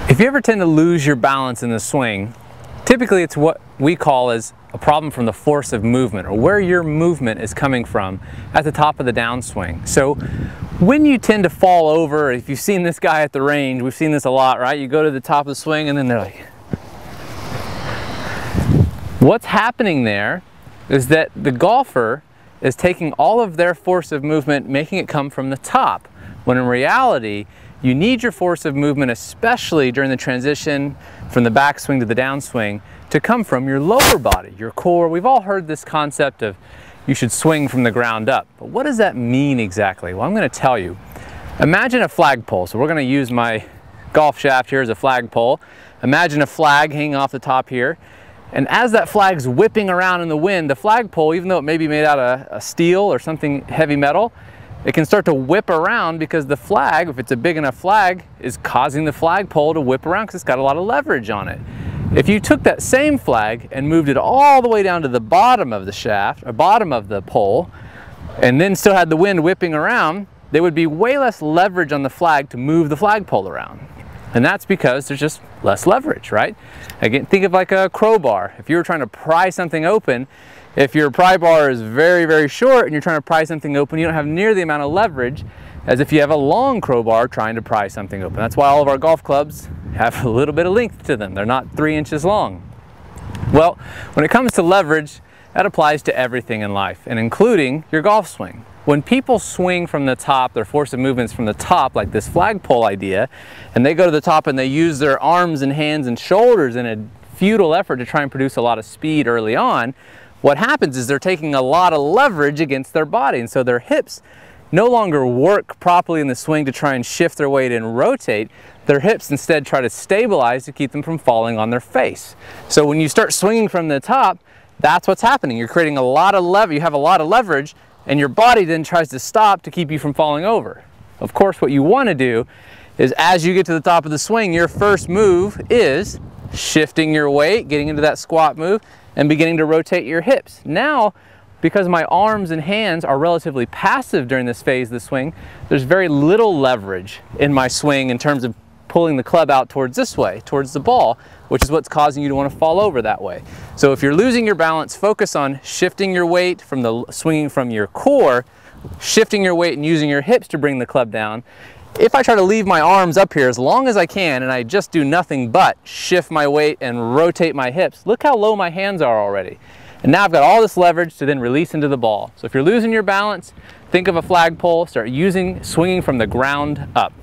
If you ever tend to lose your balance in the swing, typically it's what we call as a problem from the force of movement, or where your movement is coming from at the top of the downswing. So when you tend to fall over, if you've seen this guy at the range, we've seen this a lot, right? You go to the top of the swing and then they're like, what's happening there is that the golfer is taking all of their force of movement, making it come from the top, when in reality, you need your force of movement, especially during the transition from the backswing to the downswing, to come from your lower body, your core. We've all heard this concept of you should swing from the ground up. But what does that mean exactly? Well, I'm going to tell you. Imagine a flagpole. So we're going to use my golf shaft here as a flagpole. Imagine a flag hanging off the top here. And as that flag's whipping around in the wind, the flagpole, even though it may be made out of a steel or something heavy metal, it can start to whip around because the flag, if it's a big enough flag, is causing the flagpole to whip around because it's got a lot of leverage on it. If you took that same flag and moved it all the way down to the bottom of the shaft, or bottom of the pole, and then still had the wind whipping around, there would be way less leverage on the flag to move the flagpole around. And that's because there's just less leverage, right? Again, think of like a crowbar. If you were trying to pry something open, if your pry bar is very, very short and you're trying to pry something open, you don't have near the amount of leverage as if you have a long crowbar trying to pry something open. That's why all of our golf clubs have a little bit of length to them. They're not 3 inches long. Well, when it comes to leverage, that applies to everything in life, and including your golf swing. When people swing from the top, their force of movement's from the top, like this flagpole idea, and they go to the top and they use their arms and hands and shoulders in a futile effort to try and produce a lot of speed early on, what happens is they're taking a lot of leverage against their body, and so their hips no longer work properly in the swing to try and shift their weight and rotate. Their hips instead try to stabilize to keep them from falling on their face. So when you start swinging from the top, that's what's happening. You're creating a lot of leverage, you have a lot of leverage, and your body then tries to stop to keep you from falling over. Of course, what you want to do is as you get to the top of the swing, your first move is shifting your weight, getting into that squat move, and beginning to rotate your hips. Now, because my arms and hands are relatively passive during this phase of the swing, there's very little leverage in my swing in terms of pulling the club out towards this way, towards the ball, which is what's causing you to want to fall over that way. So if you're losing your balance, focus on shifting your weight from the swinging from your core, shifting your weight and using your hips to bring the club down. If I try to leave my arms up here as long as I can and I just do nothing but shift my weight and rotate my hips, look how low my hands are already. And now I've got all this leverage to then release into the ball. So if you're losing your balance, think of a flagpole, start swinging from the ground up.